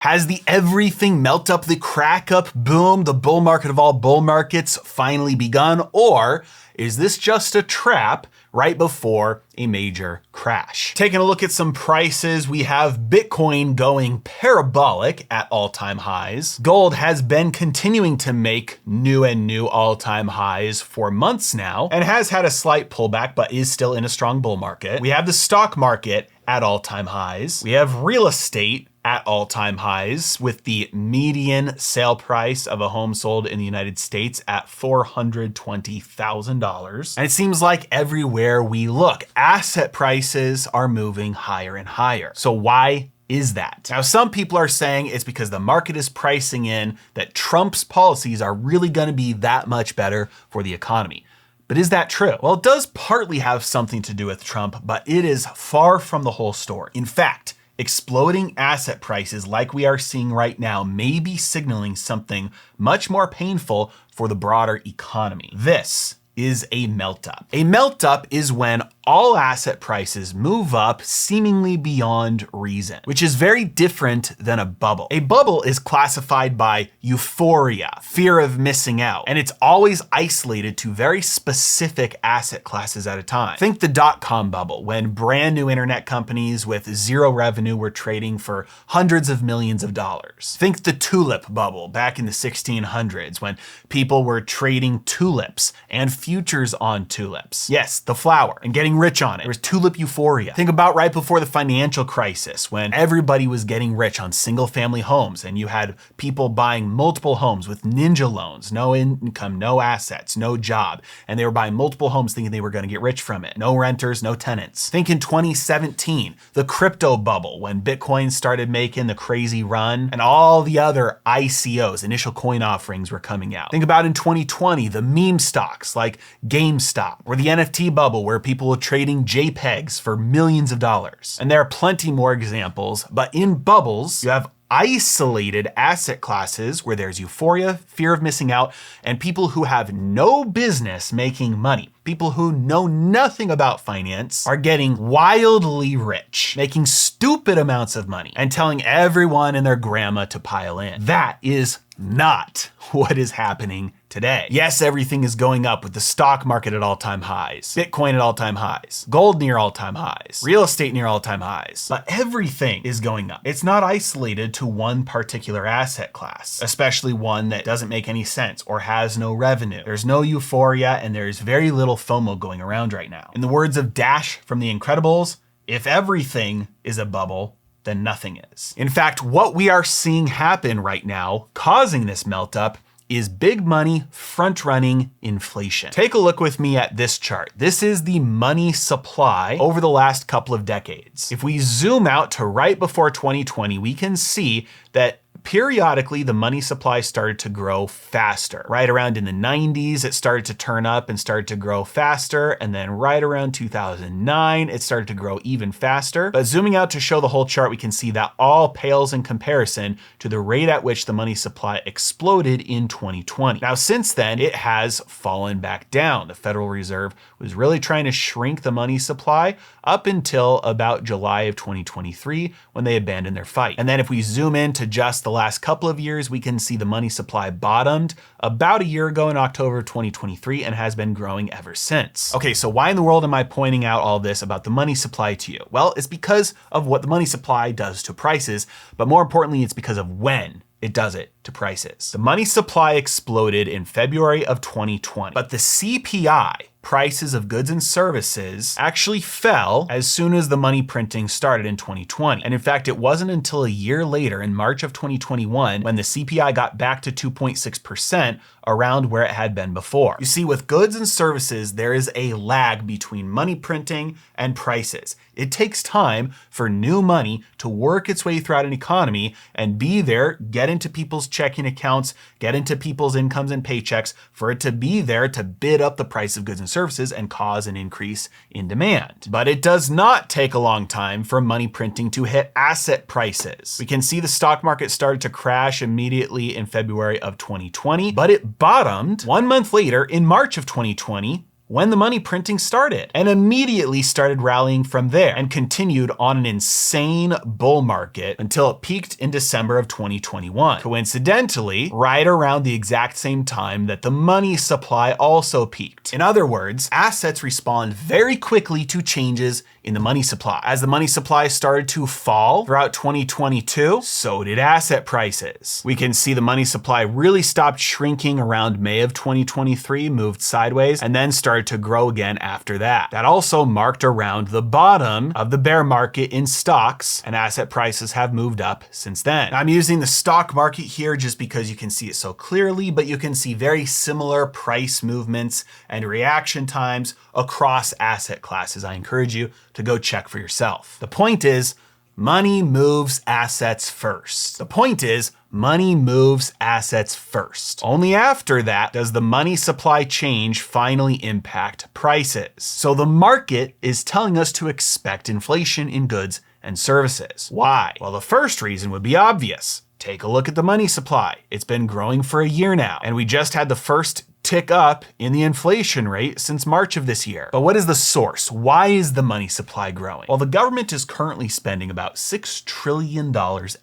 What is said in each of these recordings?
Has the everything melt up, the crack up boom, the bull market of all bull markets finally begun? Or is this just a trap right before a major crash? Taking a look at some prices, we have Bitcoin going parabolic at all-time highs. Gold has been continuing to make new all-time highs for months now and has had a slight pullback, but is still in a strong bull market. We have the stock market at all-time highs. We have real estate at all-time highs, with the median sale price of a home sold in the United States at $420,000. And it seems like everywhere we look, asset prices are moving higher and higher. So why is that? Now, some people are saying it's because the market is pricing in that Trump's policies are really going to be that much better for the economy. But is that true? Well, it does partly have something to do with Trump, but it is far from the whole story. In fact, exploding asset prices like we are seeing right now may be signaling something much more painful for the broader economy. This is a melt-up. A melt-up is when all asset prices move up seemingly beyond reason, which is very different than a bubble. A bubble is classified by euphoria, fear of missing out, and it's always isolated to very specific asset classes at a time. Think the dot-com bubble, when brand new internet companies with zero revenue were trading for hundreds of millions of dollars. Think the tulip bubble back in the 1600s, when people were trading tulips and futures on tulips. Yes, the flower, and getting rich on it. There was tulip euphoria. Think about right before the financial crisis, when everybody was getting rich on single family homes and you had people buying multiple homes with ninja loans, no income, no assets, no job, and they were buying multiple homes thinking they were going to get rich from it. No renters, no tenants. Think in 2017, the crypto bubble, when Bitcoin started making the crazy run and all the other ICOs, initial coin offerings, were coming out. Think about in 2020, the meme stocks like GameStop, or the NFT bubble where people were trading JPEGs for millions of dollars. And there are plenty more examples, but in bubbles, you have isolated asset classes where there's euphoria, fear of missing out, and people who have no business making money. People who know nothing about finance are getting wildly rich, making stupid amounts of money, and telling everyone and their grandma to pile in. That is not what is happening today. Yes, everything is going up, with the stock market at all-time highs, Bitcoin at all-time highs, gold near all-time highs, real estate near all-time highs, but everything is going up. It's not isolated to one particular asset class, especially one that doesn't make any sense or has no revenue. There's no euphoria, and there's very little FOMO going around right now. In the words of Dash from The Incredibles, if everything is a bubble, then nothing is. In fact, what we are seeing happen right now, causing this melt up, is big money front-running inflation. Take a look with me at this chart. This is the money supply over the last couple of decades. If we zoom out to right before 2020, we can see that periodically the money supply started to grow faster. Right around in the 90s, it started to turn up and started to grow faster. And then right around 2009, it started to grow even faster. But zooming out to show the whole chart, we can see that all pales in comparison to the rate at which the money supply exploded in 2020. Now, since then, it has fallen back down. The Federal Reserve was really trying to shrink the money supply up until about July of 2023, when they abandoned their fight. And then if we zoom in to just the last couple of years, we can see the money supply bottomed about a year ago in October of 2023 and has been growing ever since. Okay, so why in the world am I pointing out all this about the money supply to you? Well, it's because of what the money supply does to prices, but more importantly, it's because of when it does it to prices. The money supply exploded in February of 2020, but the CPI, prices of goods and services, actually fell as soon as the money printing started in 2020. And in fact, it wasn't until a year later, in March of 2021, when the CPI got back to 2.6%, around where it had been before. You see, with goods and services, there is a lag between money printing and prices. It takes time for new money to work its way throughout an economy and be there, get into people's checking accounts, get into people's incomes and paychecks, for it to be there to bid up the price of goods and services and cause an increase in demand. But it does not take a long time for money printing to hit asset prices. We can see the stock market started to crash immediately in February of 2020, but it bottomed 1 month later in March of 2020, when the money printing started, and immediately started rallying from there and continued on an insane bull market until it peaked in December of 2021. Coincidentally, right around the exact same time that the money supply also peaked. In other words, assets respond very quickly to changes in the money supply. As the money supply started to fall throughout 2022, so did asset prices. We can see the money supply really stopped shrinking around May of 2023, moved sideways, and then started to grow again after that. That also marked around the bottom of the bear market in stocks, and asset prices have moved up since then. I'm using the stock market here just because you can see it so clearly, but you can see very similar price movements and reaction times across asset classes. I encourage you to go check for yourself. The point is, money moves assets first. The point is, money moves assets first. Only after that does the money supply change finally impact prices. So the market is telling us to expect inflation in goods and services. Why? Well, the first reason would be obvious. Take a look at the money supply. It's been growing for a year now, and we just had the first tick up in the inflation rate since March of this year. But what is the source? Why is the money supply growing? Well, the government is currently spending about $6 trillion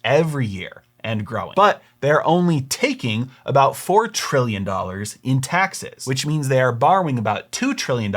every year and growing. But they're only taking about $4 trillion in taxes, which means they are borrowing about $2 trillion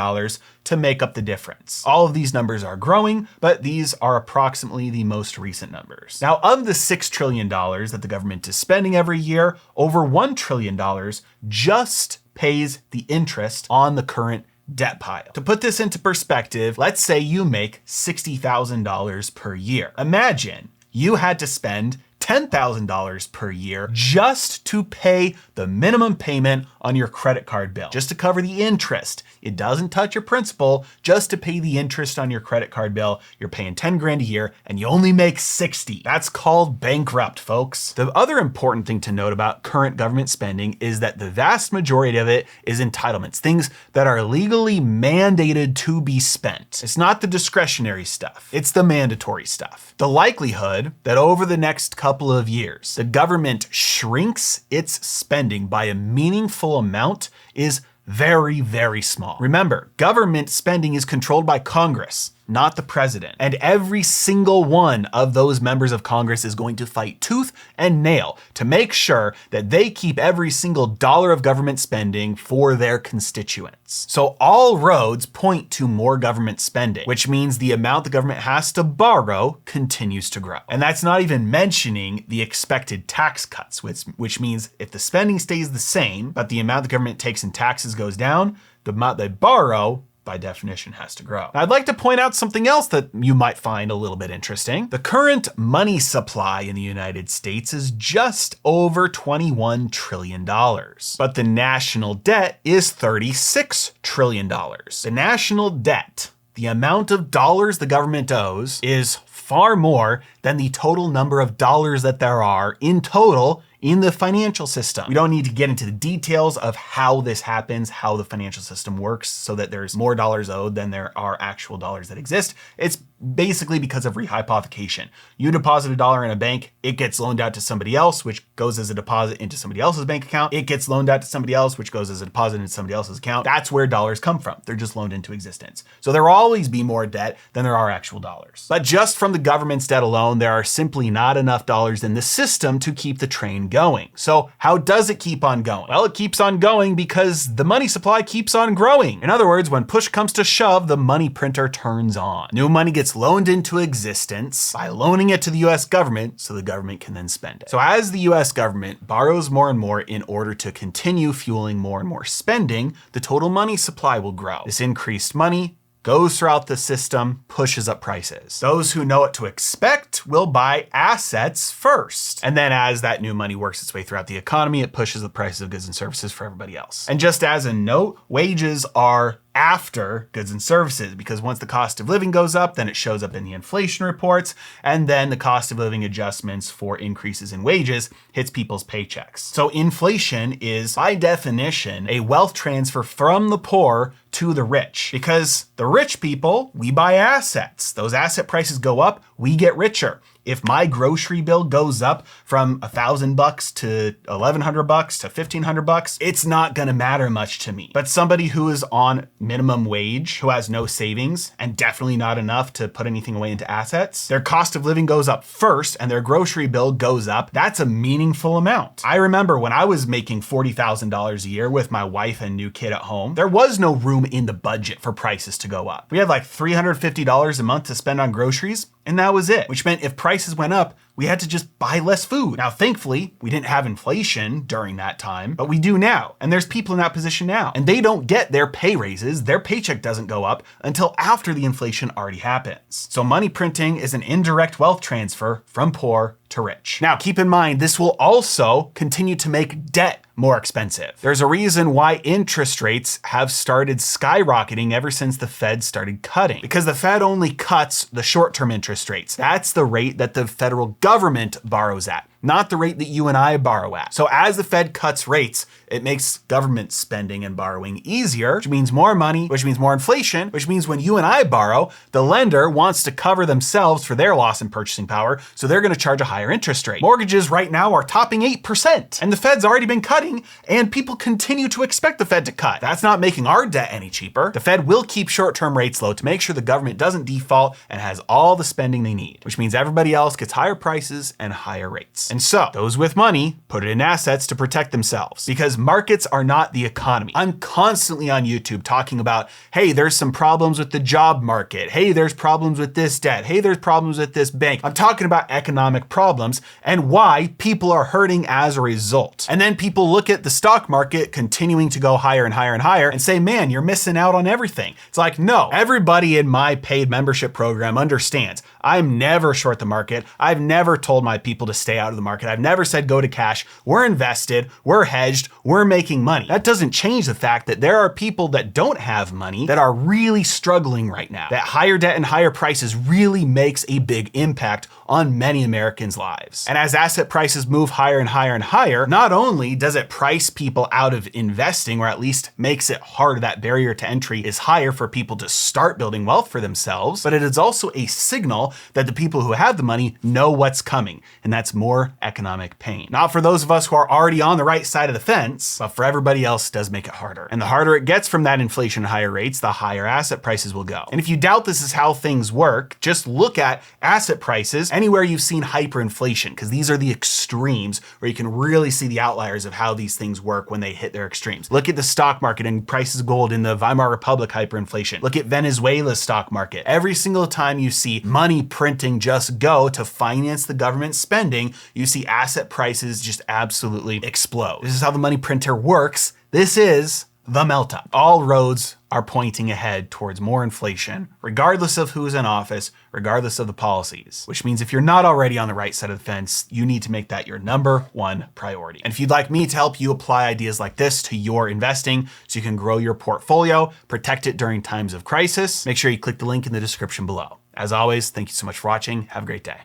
to make up the difference. All of these numbers are growing, but these are approximately the most recent numbers. Now, of the $6 trillion that the government is spending every year, over $1 trillion just pays the interest on the current debt pile. To put this into perspective, let's say you make $60,000 per year. Imagine you had to spend $10,000 per year just to pay the minimum payment on your credit card bill, just to cover the interest. It doesn't touch your principal, just to pay the interest on your credit card bill. You're paying 10 grand a year and you only make 60. That's called bankrupt, folks. The other important thing to note about current government spending is that the vast majority of it is entitlements, things that are legally mandated to be spent. It's not the discretionary stuff, it's the mandatory stuff. The likelihood that over the next couple of years, the government shrinks its spending by a meaningful amount is very, very small. Remember, government spending is controlled by Congress, not the president. And every single one of those members of Congress is going to fight tooth and nail to make sure that they keep every single dollar of government spending for their constituents. So all roads point to more government spending, which means the amount the government has to borrow continues to grow. And that's not even mentioning the expected tax cuts, which means if the spending stays the same, but the amount the government takes in taxes goes down, the amount they borrow by definition has to grow. Now, I'd like to point out something else that you might find a little bit interesting. The current money supply in the United States is just over $21 trillion, but the national debt is $36 trillion. The national debt, the amount of dollars the government owes, is far more than the total number of dollars that there are in total in the financial system. We don't need to get into the details of how this happens, how the financial system works so that there's more dollars owed than there are actual dollars that exist. It's basically because of rehypothecation. You deposit $1 in a bank, it gets loaned out to somebody else, which goes as a deposit into somebody else's bank account. It gets loaned out to somebody else, which goes as a deposit into somebody else's account. That's where dollars come from. They're just loaned into existence. So there will always be more debt than there are actual dollars. But just from the government's debt alone, there are simply not enough dollars in the system to keep the train going. So how does it keep on going? Well, it keeps on going because the money supply keeps on growing. In other words, when push comes to shove, the money printer turns on. New money gets loaned into existence by loaning it to the US government so the government can then spend it. So as the US government borrows more and more in order to continue fueling more and more spending, the total money supply will grow. This increased money goes throughout the system, pushes up prices. Those who know what to expect will buy assets first. And then as that new money works its way throughout the economy, it pushes the prices of goods and services for everybody else. And just as a note, wages are after goods and services, because once the cost of living goes up, then it shows up in the inflation reports, and then the cost of living adjustments for increases in wages hits people's paychecks. So inflation is, by definition, a wealth transfer from the poor to the rich, because the rich people, we buy assets. Those asset prices go up, we get richer. If my grocery bill goes up from $1,000 to $1,100 to $1,500, it's not gonna matter much to me. But somebody who is on minimum wage, who has no savings and definitely not enough to put anything away into assets, their cost of living goes up first and their grocery bill goes up. That's a meaningful amount. I remember when I was making $40,000 a year with my wife and new kid at home, there was no room in the budget for prices to go up. We had like $350 a month to spend on groceries, and that was it, which meant if prices went up, we had to just buy less food. Now, thankfully, we didn't have inflation during that time, but we do now. And there's people in that position now, and they don't get their pay raises. Their paycheck doesn't go up until after the inflation already happens. So money printing is an indirect wealth transfer from poor to rich. Now, keep in mind, this will also continue to make debt more expensive. There's a reason why interest rates have started skyrocketing ever since the Fed started cutting, because the Fed only cuts the short-term interest rates. That's the rate that the federal government borrows at, not the rate that you and I borrow at. So as the Fed cuts rates, it makes government spending and borrowing easier, which means more money, which means more inflation, which means when you and I borrow, the lender wants to cover themselves for their loss in purchasing power, so they're gonna charge a higher interest rate. Mortgages right now are topping 8%, and the Fed's already been cutting, and people continue to expect the Fed to cut. That's not making our debt any cheaper. The Fed will keep short-term rates low to make sure the government doesn't default and has all the spending they need, which means everybody else gets higher prices and higher rates. And so, those with money put it in assets to protect themselves, because markets are not the economy. I'm constantly on YouTube talking about, hey, there's some problems with the job market. Hey, there's problems with this debt. Hey, there's problems with this bank. I'm talking about economic problems and why people are hurting as a result. And then people look at the stock market continuing to go higher and higher and higher and say, man, you're missing out on everything. It's like, no, everybody in my paid membership program understands. I'm never short the market. I've never told my people to stay out of the market. I've never said go to cash. We're invested, we're hedged, we're making money. That doesn't change the fact that there are people that don't have money that are really struggling right now. That higher debt and higher prices really makes a big impact on many Americans' lives. And as asset prices move higher and higher and higher, not only does it price people out of investing, or at least makes it harder, that barrier to entry is higher for people to start building wealth for themselves, but it is also a signal that the people who have the money know what's coming, and that's more economic pain. Not for those of us who are already on the right side of the fence, but for everybody else it does make it harder. And the harder it gets from that inflation and higher rates, the higher asset prices will go. And if you doubt this is how things work, just look at asset prices anywhere you've seen hyperinflation, because these are the extremes where you can really see the outliers of how these things work when they hit their extremes. Look at the stock market and prices of gold in the Weimar Republic hyperinflation. Look at Venezuela's stock market. Every single time you see money printing just go to finance the government spending, you see asset prices just absolutely explode. This is how the money printer works. This is the melt up. All roads are pointing ahead towards more inflation, regardless of who's in office, regardless of the policies. Which means if you're not already on the right side of the fence, you need to make that your #1 priority. And if you'd like me to help you apply ideas like this to your investing so you can grow your portfolio, protect it during times of crisis, make sure you click the link in the description below. As always, thank you so much for watching. Have a great day.